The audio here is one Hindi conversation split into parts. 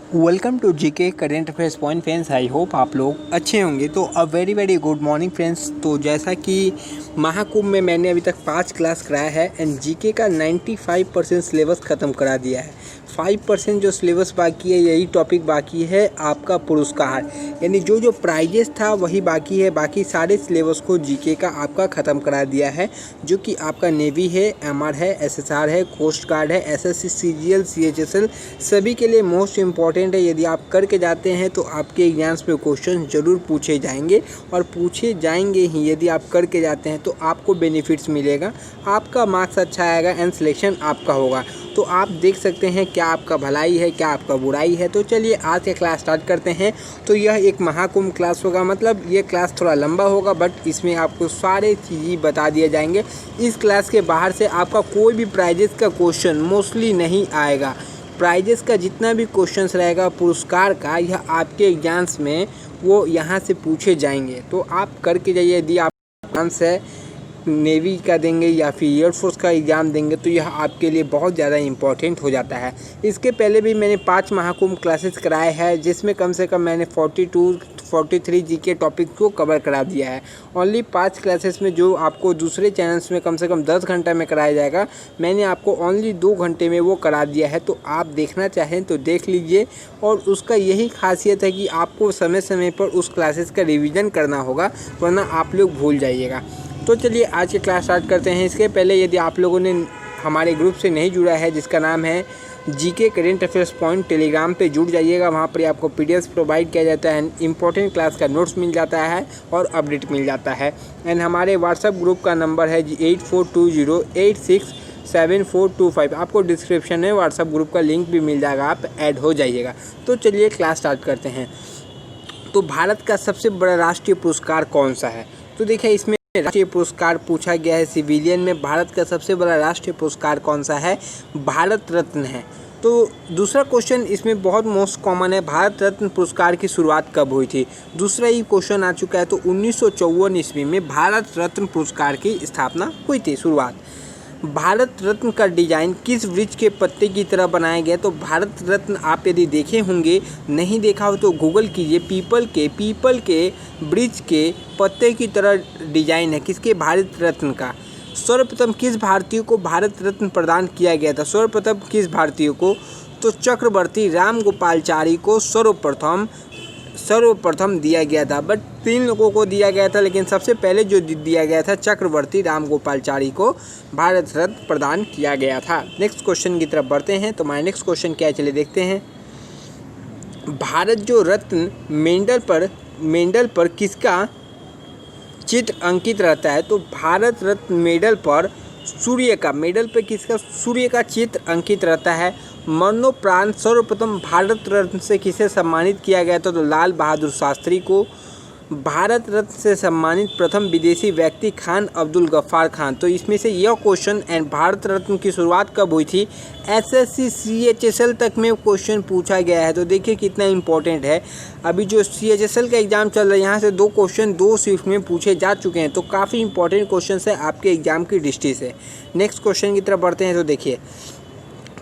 Welcome to GK current affairs point friends. I hope आप लोग अच्छे होंगे। तो a very very good morning friends. तो जैसा कि महाकुंभ में मैंने अभी तक 5 क्लास कराया है एंड जीके का 95% सिलेबस ख़त्म करा दिया है। 5% जो सिलेबस बाकी है, यही टॉपिक बाकी है आपका पुरस्कार, यानी जो प्राइजेस था वही बाकी है। बाकी सारे सिलेबस को जीके का आपका ख़त्म करा दिया है, जो कि आपका नेवी है, एमआर है, एसएसआर है, कोस्ट गार्ड है, एसएससी, सीजीएल, सीएचएसएल सभी के लिए मोस्ट इम्पॉर्टेंट है। यदि आप करके जाते हैं तो आपके एग्जाम्स में क्वेश्चन ज़रूर पूछे जाएंगे और पूछे जाएंगे ही। यदि आप करके जाते हैं तो आपको बेनिफिट्स मिलेगा, आपका मार्क्स अच्छा आएगा एंड सिलेक्शन आपका होगा। तो आप देख सकते हैं क्या आपका भलाई है, क्या आपका बुराई है। तो चलिए आज का क्लास स्टार्ट करते हैं। तो यह एक महाकुंभ क्लास होगा, मतलब ये क्लास थोड़ा लंबा होगा, बट इसमें आपको सारे चीज़ें बता दिए जाएंगे। इस क्लास के बाहर से आपका कोई भी प्राइजेस का क्वेश्चन मोस्टली नहीं आएगा। प्राइजेस का जितना भी क्वेश्चंस रहेगा पुरस्कार का, यह आपके एग्जाम्स में वो यहाँ से पूछे जाएंगे। तो आप करके जाइए। यदि आप एग्जाम्स है नेवी का देंगे या फिर एयरफोर्स का एग्ज़ाम देंगे तो यह आपके लिए बहुत ज़्यादा इम्पॉर्टेंट हो जाता है। इसके पहले भी मैंने 5 महाकुंभ क्लासेस कराए हैं, जिसमें कम से कम मैंने 43 जीके टॉपिक को कवर करा दिया है। ओनली 5 क्लासेस में जो आपको दूसरे चैनल्स में कम से कम 10 घंटा में कराया जाएगा, मैंने आपको ओनली 2 घंटे में वो करा दिया है। तो आप देखना चाहें तो देख लीजिए। और उसका यही खासियत है कि आपको समय समय पर उस क्लासेस का रिविज़न करना होगा, वरना आप लोग भूल जाइएगा। तो चलिए आज की क्लास स्टार्ट करते हैं। इसके पहले यदि आप लोगों ने हमारे ग्रुप से नहीं जुड़ा है, जिसका नाम है GK current affairs point, Telegram पे जुड़ जाइएगा। वहाँ पर आपको पीडीएफ प्रोवाइड किया जाता है, इंपॉर्टेंट क्लास का नोट्स मिल जाता है और अपडेट मिल जाता है। एंड हमारे व्हाट्सएप ग्रुप का नंबर है 8420867425। आपको डिस्क्रिप्शन में व्हाट्सएप ग्रुप का लिंक भी मिल जाएगा, आप ऐड हो जाइएगा। तो चलिए क्लास स्टार्ट करते हैं। तो भारत का सबसे बड़ा राष्ट्रीय पुरस्कार कौन सा है? तो देखिए, इसमें राष्ट्रीय पुरस्कार पूछा गया है सिविलियन में। भारत का सबसे बड़ा राष्ट्रीय पुरस्कार कौन सा है? भारत रत्न है। तो दूसरा क्वेश्चन इसमें बहुत मोस्ट कॉमन है, भारत रत्न पुरस्कार की शुरुआत कब हुई थी? दूसरा ही क्वेश्चन आ चुका है। तो 1954 ईस्वी में भारत रत्न पुरस्कार की स्थापना हुई थी, शुरुआत। भारत रत्न का डिजाइन किस वृक्ष के पत्ते की तरह बनाया गया? तो भारत रत्न आप यदि देखे होंगे, नहीं देखा हो तो गूगल कीजिए। पीपल के वृक्ष के पत्ते की तरह डिजाइन है। किसके? भारत रत्न का। सर्वप्रथम किस भारतीय को भारत रत्न प्रदान किया गया था? सर्वप्रथम किस भारतीय को? तो चक्रवर्ती रामगोपालचारी को सर्वप्रथम दिया गया था। बट 3 लोगों को दिया गया था, लेकिन सबसे पहले जो दिया गया था, चक्रवर्ती रामगोपालचारी को भारत रत्न प्रदान किया गया था। नेक्स्ट क्वेश्चन की तरफ बढ़ते हैं। तो हमारा नेक्स्ट क्वेश्चन क्या है, चलिए देखते हैं। भारत जो रत्न मेडल पर किसका चित्र अंकित रहता है? तो भारत रत्न मेडल पर सूर्य का चित्र अंकित रहता है। मरणोपरांत सर्वप्रथम भारत रत्न से किसे सम्मानित किया गया था? तो लाल बहादुर शास्त्री को। भारत रत्न से सम्मानित प्रथम विदेशी व्यक्ति खान अब्दुल गफ्फार खान। तो इसमें से यह क्वेश्चन एंड भारत रत्न की शुरुआत कब हुई थी? एसएससी सीएचएसएल तक में क्वेश्चन पूछा गया है। तो देखिए कितना इंपॉर्टेंट है। अभी जो सीएचएसएल का एग्जाम चल रहा है, यहाँ से 2 क्वेश्चन 2 शिफ्ट में पूछे जा चुके हैं। तो काफ़ी इंपॉर्टेंट क्वेश्चन है आपके एग्जाम की दृष्टि से। नेक्स्ट क्वेश्चन की तरफ बढ़ते हैं। तो देखिए,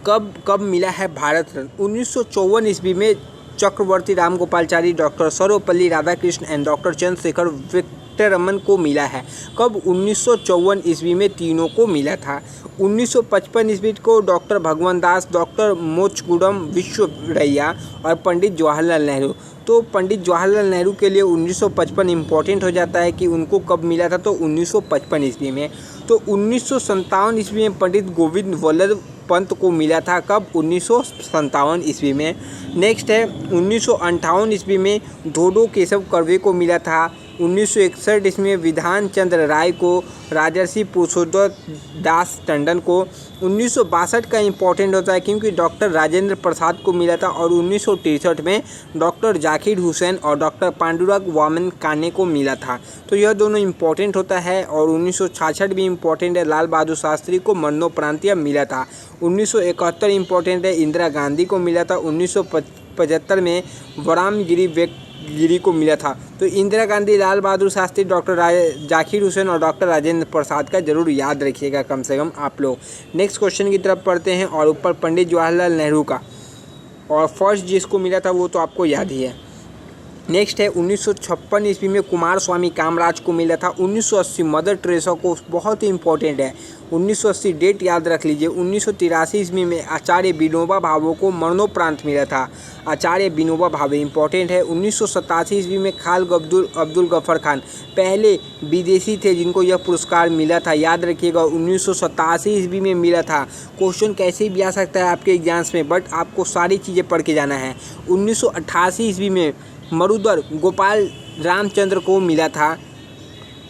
कब मिला है भारत रत्न? 1954 ईस्वी में Chakravarti Rajagopalachari, doctor Sarvepalli Radhakrishnan and doctor Chandrashekhar Venkataraman को मिला है। कब? 1954 ईस्वी में तीनों को मिला था। 1955 ईस्वी को डॉक्टर भगवान दास, डॉक्टर मोक्षगुंडम विश्वेश्वरैया और पंडित जवाहरलाल नेहरू। तो पंडित जवाहरलाल नेहरू के लिए 1955 इम्पॉर्टेंट हो जाता है कि उनको कब मिला था। तो 1955 ईस्वी में। तो 1957 ईस्वी में पंडित गोविंद वल्लभ पंत को मिला था। कब? 1957 ईस्वी में। नेक्स्ट है 1958 ईस्वी में धोडो केशव कर्वे को मिला था। 1961 ईस्वी में विधान चंद्र राय को, राजर्षि पुरुषोत्तम दास टंडन को। 1962 का इंपॉर्टेंट होता है क्योंकि डॉक्टर राजेंद्र प्रसाद को मिला था। और 1963 में डॉक्टर जाकिर हुसैन और डॉक्टर पांडुरंग वामन काने को मिला था। तो यह दोनों इंपॉर्टेंट होता है। और 1966 भी इंपॉर्टेंट है, लाल बहादुर शास्त्री को मरणोपरांत मिला था। 1971 इंपॉर्टेंट है, इंदिरा गांधी को मिला था। 1975 में गिरी को मिला था। तो इंदिरा गांधी, लाल बहादुर शास्त्री, डॉक्टर जाकिर हुसैन और डॉक्टर राजेंद्र प्रसाद का जरूर याद रखिएगा कम से कम आप लोग। नेक्स्ट क्वेश्चन की तरफ पढ़ते हैं। और ऊपर पंडित जवाहरलाल नेहरू का और फर्स्ट जिसको मिला था वो तो आपको याद ही है। नेक्स्ट है 1956 ईस्वी में कुमार स्वामी कामराज को मिला था। 1980 मदर टेरेसा को, बहुत ही इंपॉर्टेंट है, 1980 डेट याद रख लीजिए। 1983 ईस्वी में आचार्य विनोबा भावे को मरणोपरांत मिला था। आचार्य विनोबा भावे इंपॉर्टेंट है। 1987 ईस्वी में खालिद अब्दुल गफर खान पहले विदेशी थे जिनको यह पुरस्कार मिला था, याद रखिएगा 1987 ईस्वी में मिला था। क्वेश्चन कैसे भी आ सकता है आपके एग्जाम्स में, बट आपको सारी चीज़ें पढ़ के जाना है। 1988 ईस्वी में मरुधर गोपाल रामचंद्र को मिला था।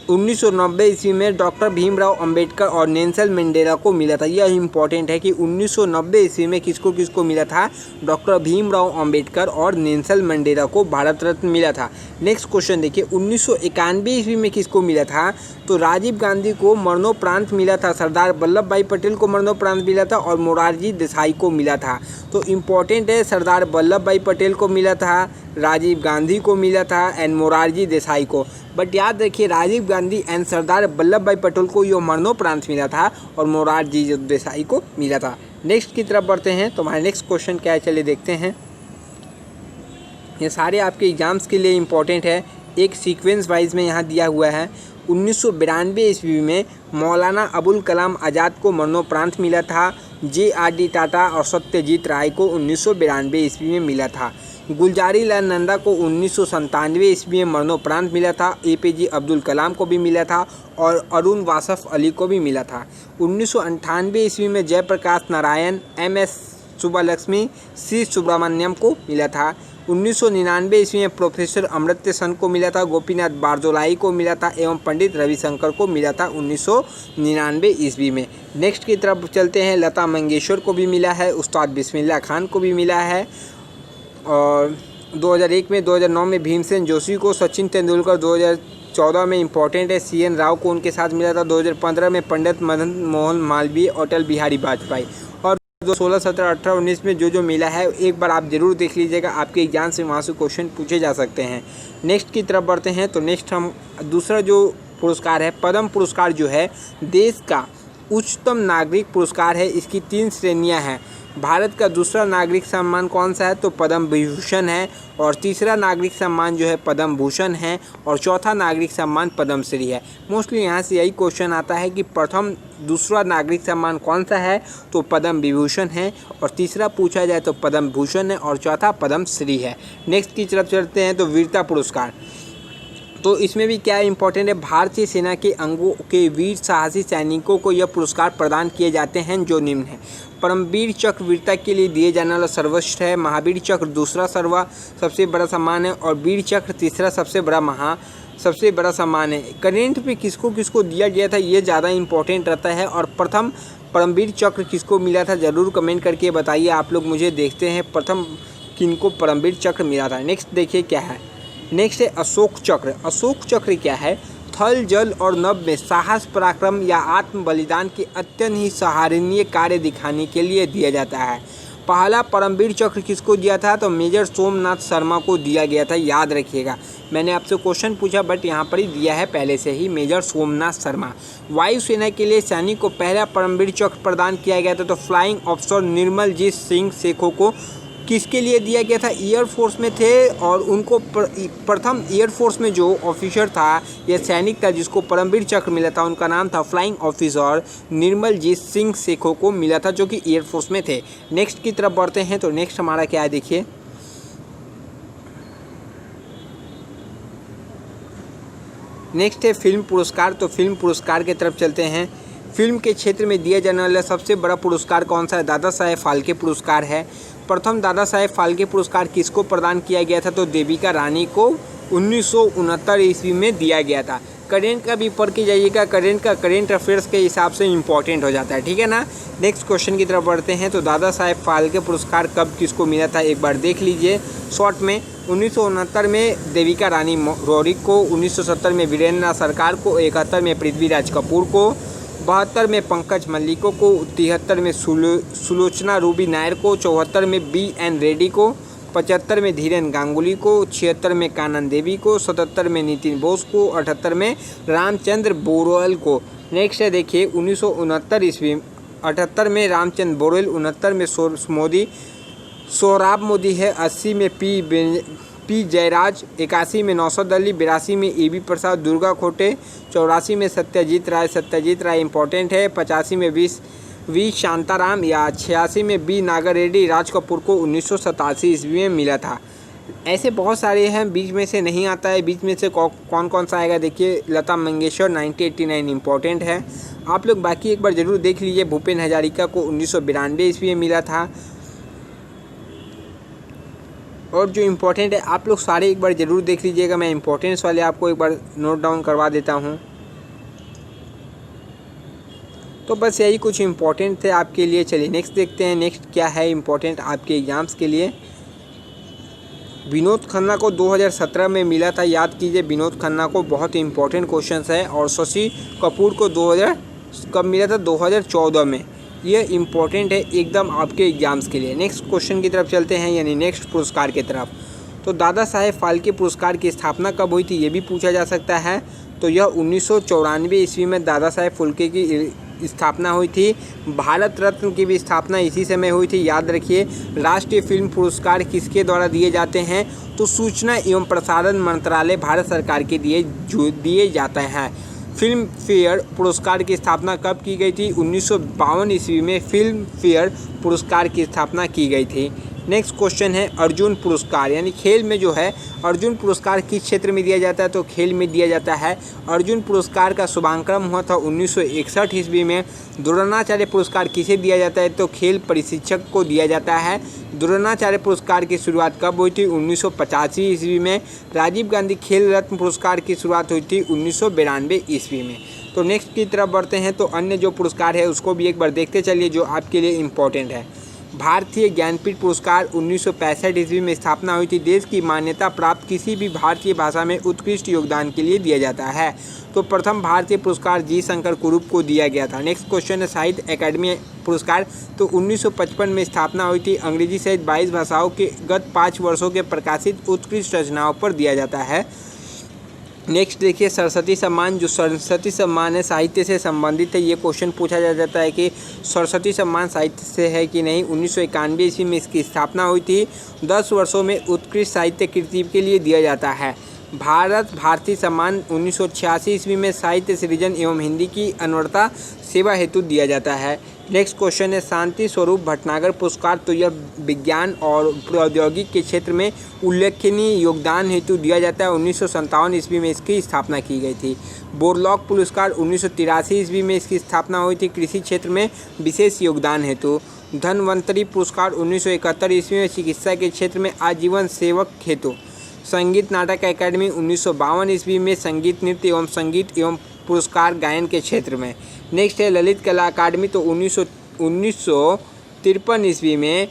1990 ईस्वी में डॉक्टर भीमराव अंबेडकर और नेल्सन मंडेला को मिला था। यह इंपॉर्टेंट है कि 1990 ईस्वी में किसको मिला था, डॉक्टर भीमराव अंबेडकर और नेल्सन मंडेला को भारत रत्न मिला था। नेक्स्ट क्वेश्चन देखिए, 1991 ईस्वी में किसको मिला था, तो राजीव गांधी को मरणोपरांत मिला था, सरदार वल्लभ भाई पटेल को मरणोपरांत मिला था और मोरारजी देसाई को मिला था। तो इम्पॉर्टेंट है, सरदार वल्लभ भाई पटेल को मिला था, राजीव गांधी को मिला था एंड मोरारजी देसाई को। बट याद रखिए राजीव गांधी एंड सरदार वल्लभ भाई पटेल को यह मरणोपरांत मिला था और मोरारजी देसाई को मिला था। नेक्स्ट की तरफ बढ़ते हैं, तो हमारे नेक्स्ट क्वेश्चन क्या है, चलिए देखते हैं। ये सारे आपके एग्जाम्स के लिए इम्पॉर्टेंट है, एक सीक्वेंस वाइज में यहाँ दिया हुआ है। 1992 ईस्वी में मौलाना अबुल कलाम आज़ाद को मरणोपरांत मिला था। JRD टाटा और सत्यजीत राय को 1992 ईस्वी में मिला था। गुलजारी लाल नंदा को 1997 ईस्वी में मरणोपरांत मिला था। APJ अब्दुल कलाम को भी मिला था और अरुण वासफ अली को भी मिला था। 1998 ईस्वी में जयप्रकाश नारायण, MS सुब्बालक्ष्मी, C सुब्रमण्यम को मिला था। 1999 ईस्वी में प्रोफेसर अमर्त्य सेन को मिला था, गोपीनाथ बारदोलाई को मिला था एवं पंडित रविशंकर को मिला था 1999 ईस्वी में। नेक्स्ट की तरफ चलते हैं, लता मंगेशकर को भी मिला है, उस्ताद बिस्मिल्लाह खान को भी मिला है और 2001 में 2009 में भीमसेन जोशी को, सचिन तेंदुलकर 2014 में इम्पोर्टेंट है, CN राव को उनके साथ मिला था। 2015 में पंडित मदन मोहन मालवीय, अटल बिहारी वाजपेयी। और 2016, 17, 18, 19 में जो मिला है एक बार आप ज़रूर देख लीजिएगा, आपके एग्जाम से वहाँ से क्वेश्चन पूछे जा सकते हैं। नेक्स्ट की तरफ बढ़ते हैं, तो नेक्स्ट हम दूसरा जो पुरस्कार है, पद्म पुरस्कार जो है देश का उच्चतम नागरिक पुरस्कार है। इसकी 3 श्रेणियाँ हैं। भारत का दूसरा नागरिक सम्मान कौन सा है, तो पद्म विभूषण है, और तीसरा नागरिक सम्मान जो है पद्म भूषण है, और चौथा नागरिक सम्मान पद्मश्री है। मोस्टली यहाँ से यही क्वेश्चन आता है कि प्रथम दूसरा नागरिक सम्मान कौन सा है, तो पद्म विभूषण है, और तीसरा पूछा जाए तो पद्म भूषण है, और चौथा पद्मश्री है। नेक्स्ट की तरफ चलते हैं, तो वीरता पुरस्कार। तो इसमें भी क्या इंपॉर्टेंट है, भारतीय सेना के अंगों के वीर साहसी सैनिकों को यह पुरस्कार प्रदान किए जाते हैं जो निम्न है। परमवीर चक्र वीरता के लिए दिए जाने वाला सर्वश्रेष्ठ है। महावीर चक्र दूसरा सबसे बड़ा सम्मान है, और वीर चक्र तीसरा सबसे बड़ा सम्मान है। करेंट पे किसको दिया गया था ये ज़्यादा इंपॉर्टेंट रहता है, और प्रथम परमवीर चक्र किसको मिला था ज़रूर कमेंट करके बताइए आप लोग मुझे। देखते हैं प्रथम किनको परमवीर चक्र मिला था। नेक्स्ट देखिए क्या है, नेक्स्ट है अशोक चक्र। अशोक चक्र क्या है, थल जल और नभ में साहस पराक्रम या आत्म बलिदान के अत्यंत ही सराहनीय कार्य दिखाने के लिए दिया जाता है। पहला परमवीर चक्र किसको दिया था, तो मेजर सोमनाथ शर्मा को दिया गया था, याद रखिएगा। मैंने आपसे क्वेश्चन पूछा बट यहाँ पर ही दिया है पहले से ही, मेजर सोमनाथ शर्मा। वायुसेना के लिए सैनिक को पहला परमवीर चक्र प्रदान किया गया था, तो फ्लाइंग ऑफिसर निर्मलजीत सिंह सेखों को किसके लिए दिया गया था, एयरफोर्स में थे, और उनको प्रथम एयरफोर्स में जो ऑफिसर था या सैनिक था जिसको परमवीर चक्र मिला था, उनका नाम था फ्लाइंग ऑफिसर निर्मलजीत सिंह सेखों को मिला था, जो कि एयरफोर्स में थे। नेक्स्ट की तरफ बढ़ते हैं, तो नेक्स्ट हमारा क्या है देखिए, नेक्स्ट है फिल्म पुरस्कार। तो फिल्म पुरस्कार की तरफ चलते हैं। फिल्म के क्षेत्र में दिया जाने वाला सबसे बड़ा पुरस्कार कौन सा है, दादा साहेब फाल्के पुरस्कार है। प्रथम दादा साहेब फाल्के पुरस्कार किसको प्रदान किया गया था, तो देविका रानी को 1969 ईस्वी में दिया गया था। करेंट का भी पढ़ के जाइएगा, करेंट अफेयर्स के हिसाब से इम्पोर्टेंट हो जाता है, ठीक है ना। नेक्स्ट क्वेश्चन की तरफ बढ़ते हैं, तो दादा साहेब फाल्के पुरस्कार कब किसको मिला था एक बार देख लीजिए शॉर्ट में। 1969 में देविका रानी रॉरिक को, 1970 में वीरेंद्र सरकार को, 71 में पृथ्वीराज कपूर को, 72 में पंकज मल्लिको को, 73 में सुलोचना रूबी नायर को, 74 में BN रेड्डी को, 75 में धीरेन गांगुली को, 76 में कानन देवी को, 77 में नितिन बोस को, 78 में रामचंद्र बोरवेल को। नेक्स्ट है देखिए 1969 ईस्वी, 78 में रामचंद्र बोरवेल, 69 में सोर्स मोदी, सोहराब मोदी है। 80 में पी जयराज, 81 में नौसद अली, 82 में ईबी प्रसाद दुर्गा खोटे, 84 में सत्यजीत राय इंपॉर्टेंट है, 85 में वी शांताराम या 86 में बी नागर रेड्डी राज कपूर को 1987 ईस्वी में मिला था। ऐसे बहुत सारे हैं, बीच में से नहीं आता है। बीच में से कौन कौन सा आएगा देखिए, लता मंगेशकर 1989 इम्पोर्टेंट है। आप लोग बाकी एक बार ज़रूर देख लीजिए। भूपेन हजारिका को 1992 ईस्वी में मिला था। और जो इम्पोर्टेंट है आप लोग सारे एक बार ज़रूर देख लीजिएगा। मैं इम्पोर्टेंस वाले आपको एक बार नोट डाउन करवा देता हूँ। तो बस यही कुछ इम्पोर्टेंट थे आपके लिए। चलिए नेक्स्ट देखते हैं, नेक्स्ट क्या है इम्पोर्टेंट आपके एग्ज़ाम्स के लिए। विनोद खन्ना को 2017 में मिला था, याद कीजिए विनोद खन्ना को, बहुत ही इंपॉर्टेंट क्वेश्चन है। और शशि कपूर को 2000 कब मिला था? 2014 में। ये इम्पॉर्टेंट है एकदम आपके एग्ज़ाम्स के लिए। नेक्स्ट क्वेश्चन की तरफ चलते हैं, यानी नेक्स्ट पुरस्कार की तरफ। तो दादा साहेब फाल्के पुरस्कार की स्थापना कब हुई थी, ये भी पूछा जा सकता है। तो यह 1994 ईस्वी में दादा साहेब फाल्के की स्थापना हुई थी। भारत रत्न की भी स्थापना इसी समय हुई थी, याद रखिए। राष्ट्रीय फिल्म पुरस्कार किसके द्वारा दिए जाते हैं? तो सूचना एवं प्रसारण मंत्रालय भारत सरकार के दिए जाते हैं। फिल्म फेयर पुरस्कार की स्थापना कब की गई थी? 1952 ईस्वी में फिल्म फेयर पुरस्कार की स्थापना की गई थी। नेक्स्ट क्वेश्चन है अर्जुन पुरस्कार, यानी खेल में जो है अर्जुन पुरस्कार किस क्षेत्र में दिया जाता है? तो खेल में दिया जाता है। अर्जुन पुरस्कार का शुभारंभ हुआ था 1961 ईस्वी में। द्रोणाचार्य पुरस्कार किसे दिया जाता है? तो खेल प्रशिक्षक को दिया जाता है। द्रोणाचार्य पुरस्कार की शुरुआत कब हुई थी? 1985 ईस्वी में। राजीव गांधी खेल रत्न पुरस्कार की शुरुआत हुई थी 1992 ईस्वी में। तो नेक्स्ट की तरफ बढ़ते हैं। तो अन्य जो पुरस्कार है उसको भी एक बार देखते चलिए, जो आपके लिए इम्पोर्टेंट है। भारतीय ज्ञानपीठ पुरस्कार 1965 ईस्वी में स्थापना हुई थी। देश की मान्यता प्राप्त किसी भी भारतीय भाषा में उत्कृष्ट योगदान के लिए दिया जाता है। तो प्रथम भारतीय पुरस्कार जी शंकर कुरूप को दिया गया था। नेक्स्ट क्वेश्चन है साहित्य अकादमी पुरस्कार। तो 1955 में स्थापना हुई थी। अंग्रेजी सहित 22 भाषाओं के गत 5 वर्षों के प्रकाशित उत्कृष्ट रचनाओं पर दिया जाता है। नेक्स्ट देखिए सरस्वती सम्मान। जो सरस्वती सम्मान है साहित्य से संबंधित है। ये क्वेश्चन पूछा जा जाता है कि सरस्वती सम्मान साहित्य से है कि नहीं। 1991 ईस्वी में इसकी स्थापना हुई थी। 10 वर्षों में उत्कृष्ट साहित्य कृति के लिए दिया जाता है। भारती सम्मान 1986 ईस्वी में साहित्य सृजन एवं हिंदी की अनवरता सेवा हेतु दिया जाता है। नेक्स्ट क्वेश्चन है शांति स्वरूप भटनागर पुरस्कार। तो यह विज्ञान और प्रौद्योगिकी के क्षेत्र में उल्लेखनीय योगदान हेतु दिया जाता है। 1957 ईस्वी में इसकी स्थापना की गई थी। बोरलॉग पुरस्कार 1983 ईस्वी में इसकी स्थापना हुई थी, कृषि क्षेत्र में विशेष योगदान हेतु। धन्वंतरी पुरस्कार 1971 ईस्वी में चिकित्सा के क्षेत्र में आजीवन सेवक हेतु। संगीत नाटक अकादमी 1952 ईस्वी में संगीत नृत्य एवं संगीत एवं पुरस्कार गायन के क्षेत्र में। नेक्स्ट है ललित कला अकादमी। तो 1953 ईस्वी में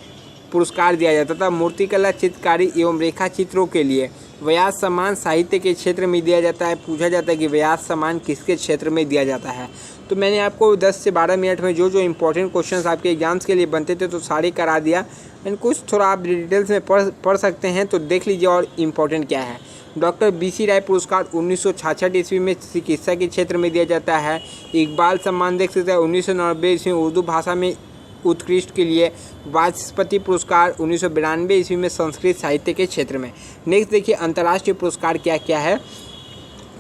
पुरस्कार दिया जाता था मूर्तिकला, चित्रकारी एवं रेखा चित्रों के लिए। व्यास सम्मान साहित्य के क्षेत्र में दिया जाता है। पूछा जाता है कि व्यास सम्मान किसके क्षेत्र में दिया जाता है। तो मैंने आपको 10 से 12 मिनट में जो इंपॉर्टेंट क्वेश्चंस आपके एग्जाम्स के लिए बनते थे तो सारे करा दिया। एंड कुछ थोड़ा आप डिटेल्स में पढ़ सकते हैं, तो देख लीजिए और इम्पोर्टेंट क्या है। डॉक्टर BC राय पुरस्कार 1966 ईस्वी में चिकित्सा के क्षेत्र में दिया जाता है। इकबाल सम्मान देख सकते हैं 1990 ईस्वी में उर्दू भाषा में उत्कृष्ट के लिए। वाचस्पति पुरस्कार 1992 ईस्वी में संस्कृत साहित्य के क्षेत्र में। नेक्स्ट देखिए अंतर्राष्ट्रीय पुरस्कार क्या क्या है।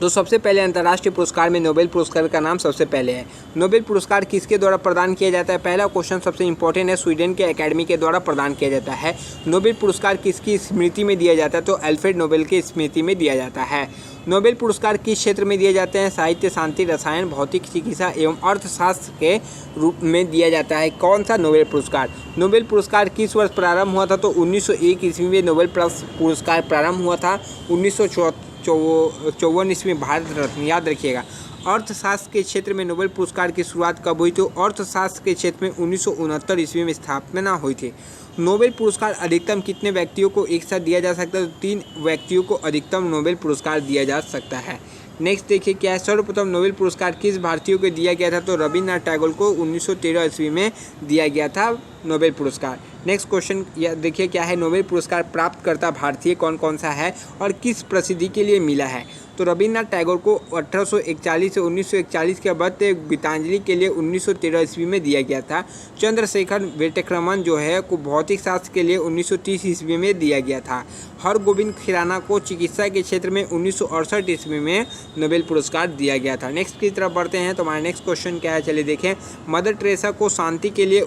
तो सबसे पहले अंतर्राष्ट्रीय पुरस्कार में नोबेल पुरस्कार का नाम सबसे पहले है। नोबेल पुरस्कार किसके द्वारा प्रदान किया जाता है? पहला क्वेश्चन सबसे इंपॉर्टेंट है, स्वीडन के एकेडमी के द्वारा प्रदान किया जाता है। नोबेल पुरस्कार किसकी स्मृति में दिया जाता है? तो अल्फ्रेड नोबेल की स्मृति में दिया जाता है। नोबेल पुरस्कार किस क्षेत्र में दिए जाते हैं? साहित्य, शांति, रसायन, भौतिक चिकित्सा एवं अर्थशास्त्र के रूप में दिया जाता है। कौन सा नोबेल पुरस्कार? नोबेल पुरस्कार किस वर्ष प्रारंभ हुआ था? तो 1901 ईस्वी में नोबेल पुरस्कार प्रारंभ हुआ था। 1954 ईस्वी में भारत रत्न, याद रखिएगा। अर्थशास्त्र के क्षेत्र में नोबेल पुरस्कार की शुरुआत कब हुई? तो अर्थशास्त्र के क्षेत्र में 1969 ईस्वी में स्थापना हुई थी। नोबेल पुरस्कार अधिकतम कितने व्यक्तियों को एक साथ दिया जा सकता है? तो 3 व्यक्तियों को अधिकतम नोबेल पुरस्कार दिया जा सकता है। नेक्स्ट देखिए क्या है, सर्वप्रथम नोबेल पुरस्कार किस भारतीय को दिया गया था? तो रविन्द्रनाथ टैगोर को 1913 ईस्वी में दिया गया था नोबेल पुरस्कार। नेक्स्ट क्वेश्चन देखिए क्या है, नोबेल पुरस्कार प्राप्त करता भारतीय कौन कौन सा है और किस प्रसिद्धि के लिए मिला है? तो रविन्द्रनाथ टैगोर को 1841 से 1941 के बाद गीतांजलि के लिए 1913 ईस्वी में दिया गया था। चंद्रशेखर वेंकटरमन जो है को भौतिक शास्त्र के लिए 1930 ईस्वी में दिया गया था। हरगोविंद खुराना को चिकित्सा के क्षेत्र में 1968 ईस्वी में नोबेल पुरस्कार दिया गया था। नेक्स्ट की तरफ बढ़ते हैं। तो हमारा नेक्स्ट क्वेश्चन क्या है, चलिए देखें। मदर टेरेसा को शांति के लिए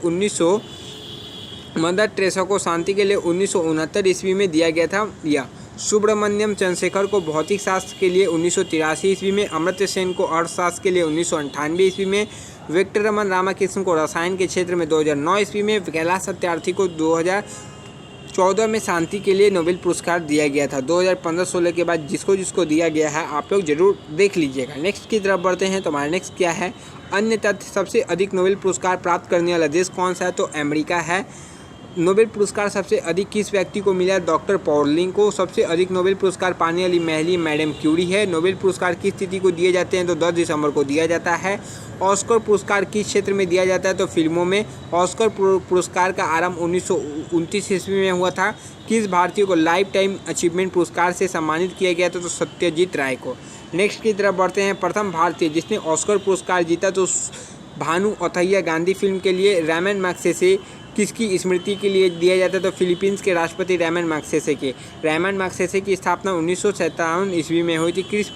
1969 ईस्वी में दिया गया था। या सुब्रमण्यम चंद्रशेखर को भौतिक शास्त्र के लिए 1983 ईस्वी में, अमर्त्य सेन को अर्थशास्त्र के लिए 1998 ईस्वी में, वेंकटरमन रामकृष्णन को रसायन के क्षेत्र में 2009 ईस्वी में, कैलाश सत्यार्थी को 2014 में शांति के लिए नोबेल पुरस्कार दिया गया था। 2015-16 के बाद जिसको जिसको दिया गया है आप लोग जरूर देख लीजिएगा। नेक्स्ट की तरफ बढ़ते हैं। तो हमारा नेक्स्ट क्या है, अन्य तथ्य सबसे अधिक नोबेल पुरस्कार प्राप्त करने वाला देश कौन सा है, तो अमेरिका है। नोबेल पुरस्कार सबसे अधिक किस व्यक्ति को मिला, डॉक्टर पॉलिंग को। सबसे अधिक नोबेल पुरस्कार पाने वाली महिला मैडम क्यूरी है। नोबेल पुरस्कार किस तिथि को दिए जाते हैं, तो 10 दिसंबर को दिया जाता है। ऑस्कर पुरस्कार किस क्षेत्र में दिया जाता है, तो फिल्मों में। ऑस्कर पुरस्कार का आरंभ 1929 ईस्वी में हुआ था। किस भारतीय को लाइफ टाइम अचीवमेंट पुरस्कार से सम्मानित किया गया था, तो सत्यजीत राय को। नेक्स्ट की तरफ बढ़ते हैं। प्रथम भारतीय जिसने ऑस्कर पुरस्कार जीता, तो भानु अथैया गांधी फिल्म के लिए। रामन मैग्सेसे किसकी स्मृति के लिए दिया जाता है, तो फिलीपींस के राष्ट्रपति रामन मैग्सेसे के। रामन मैग्सेसे की स्थापना 1957 ईस्वी में हुई थी। किस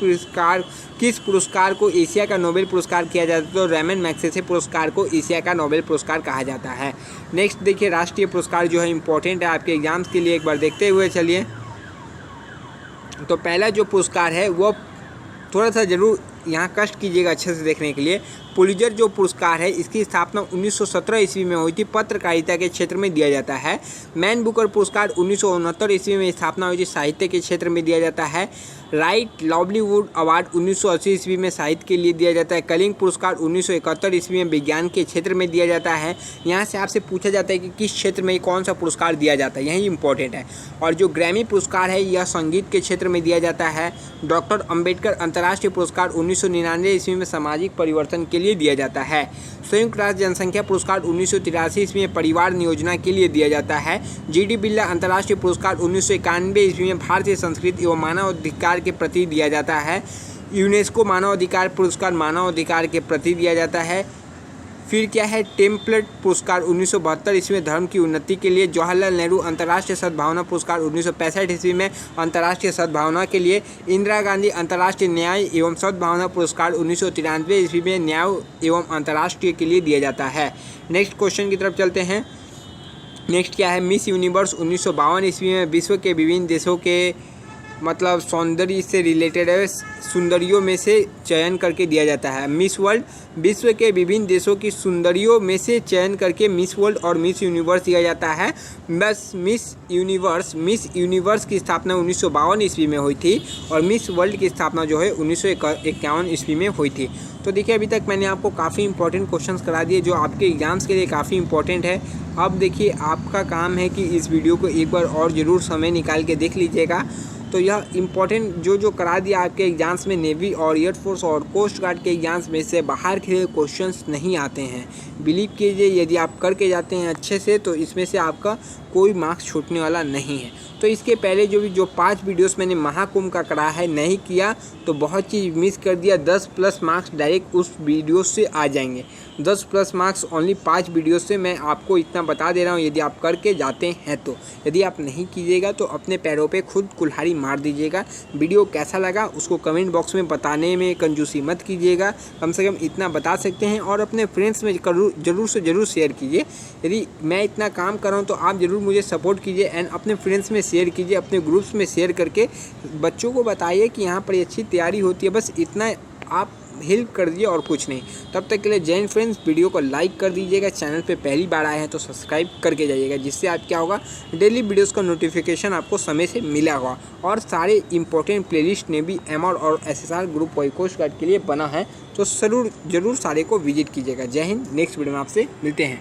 पुरस्कार को एशिया का नोबेल पुरस्कार किया जाता है, तो रामन मैग्सेसे पुरस्कार को एशिया का नोबेल पुरस्कार कहा जाता है। नेक्स्ट देखिए, राष्ट्रीय पुरस्कार जो है इंपॉर्टेंट है आपके एग्जाम्स के लिए, एक बार देखते हुए चलिए। तो पहला जो पुरस्कार है वो थोड़ा सा जरूर यहाँ कष्ट कीजिएगा अच्छे से देखने के लिए। पुलित्जर जो पुरस्कार है इसकी स्थापना 1917 ईस्वी में हुई थी, पत्रकारिता के क्षेत्र में दिया जाता है। मैन बुकर पुरस्कार 1969 ईस्वी में स्थापना हुई थी, साहित्य के क्षेत्र में दिया जाता है। राइट लाइवलीहुड अवार्ड 1980 ईस्वी में साहित्य के लिए दिया जाता है। कलिंग पुरस्कार 1971 ईस्वी में विज्ञान के क्षेत्र में दिया जाता है। यहाँ से आपसे पूछा जाता है कि किस क्षेत्र में कौन सा पुरस्कार दिया जाता है, यही इंपॉर्टेंट है। और जो ग्रैमी पुरस्कार है यह संगीत के क्षेत्र में दिया जाता है। डॉक्टर अम्बेडकर अंतर्राष्ट्रीय पुरस्कार 1999 ईस्वी में सामाजिक परिवर्तन के लिए दिया जाता है। संयुक्त राष्ट्र जनसंख्या पुरस्कार 1983 ईस्वी में परिवार नियोजना के लिए दिया जाता है। जी.डी. बिरला अंतर्राष्ट्रीय पुरस्कार 1991 ईस्वी में भारतीय संस्कृति एवं मानवाधिकार के प्रति दिया जाता है। यूनेस्को मानवाधिकार पुरस्कार मानवाधिकार के प्रति दिया जाता है। फिर क्या है, टेम्पलेट पुरस्कार 1972 ईस्वी में धर्म की उन्नति के लिए। जवाहरलाल नेहरू अंतर्राष्ट्रीय सद्भावना पुरस्कार 1965 ईस्वी में अंतर्राष्ट्रीय सद्भावना के लिए। इंदिरा गांधी अंतर्राष्ट्रीय न्याय एवं सद्भावना पुरस्कार 1993 ईस्वी में न्याय एवं अंतर्राष्ट्रीय के लिए दिया जाता है। नेक्स्ट क्वेश्चन की तरफ चलते हैं। नेक्स्ट क्या है, मिस यूनिवर्स 1952 ईस्वी में विश्व के विभिन्न देशों के मतलब सौंदर्य से रिलेटेड है, सुंदरियों में से चयन करके दिया जाता है। मिस वर्ल्ड विश्व के विभिन्न देशों की सुंदरियों में से चयन करके मिस वर्ल्ड और मिस यूनिवर्स दिया जाता है। बस मिस यूनिवर्स की स्थापना 1952 ईस्वी में हुई थी और मिस वर्ल्ड की स्थापना जो है 1951 ईस्वी में हुई थी। तो देखिए अभी तक मैंने आपको काफ़ी इंपॉर्टेंट क्वेश्चंस करा दिए जो आपके एग्जाम्स के लिए काफ़ी इंपॉर्टेंट है। अब देखिए आपका काम है कि इस वीडियो को एक बार और ज़रूर समय निकाल के देख लीजिएगा। तो यह इंपॉर्टेंट जो करा दिया आपके एग्जाम्स में नेवी और एयरफोर्स और कोस्ट गार्ड के एग्जाम्स में से बाहर के क्वेश्चंस नहीं आते हैं। बिलीव कीजिए यदि आप करके जाते हैं अच्छे से तो इसमें से आपका कोई मार्क्स छूटने वाला नहीं है। तो इसके पहले जो 5 वीडियोस मैंने महाकुंभ का करा है नहीं किया तो बहुत चीज़ मिस कर दिया। 10+ मार्क्स डायरेक्ट उस वीडियो से आ जाएंगे। 10+ मार्क्स ओनली 5 वीडियो से मैं आपको इतना बता दे रहा हूँ। यदि आप करके जाते हैं तो, यदि आप नहीं कीजिएगा तो अपने पैरों पे खुद कुल्हाड़ी मार दीजिएगा। वीडियो कैसा लगा उसको कमेंट बॉक्स में बताने में कंजूसी मत कीजिएगा, कम से कम इतना बता सकते हैं। और अपने फ्रेंड्स में ज़रूर से ज़रूर शेयर कीजिए। यदि मैं इतना काम कर रहा हूँ तो आप ज़रूर मुझे सपोर्ट कीजिए एंड अपने फ्रेंड्स में शेयर कीजिए, अपने ग्रुप्स में शेयर करके बच्चों को बताइए कि यहाँ पर अच्छी तैयारी होती है। बस इतना आप हेल्प कर दीजिए और कुछ नहीं। तब तक के लिए जय हिंद फ्रेंड्स। वीडियो को लाइक कर दीजिएगा, चैनल पे पहली बार आए हैं तो सब्सक्राइब करके जाइएगा, जिससे आप क्या होगा डेली वीडियोस का नोटिफिकेशन आपको समय से मिला होगा। और सारे इंपॉर्टेंट प्लेलिस्ट ने भी एमआर और एसएसआर ग्रुप कोस्ट गार्ड के लिए बना है, तो ज़रूर सारे को विजिट कीजिएगा। जय हिंद। नेक्स्ट वीडियो में आपसे मिलते हैं।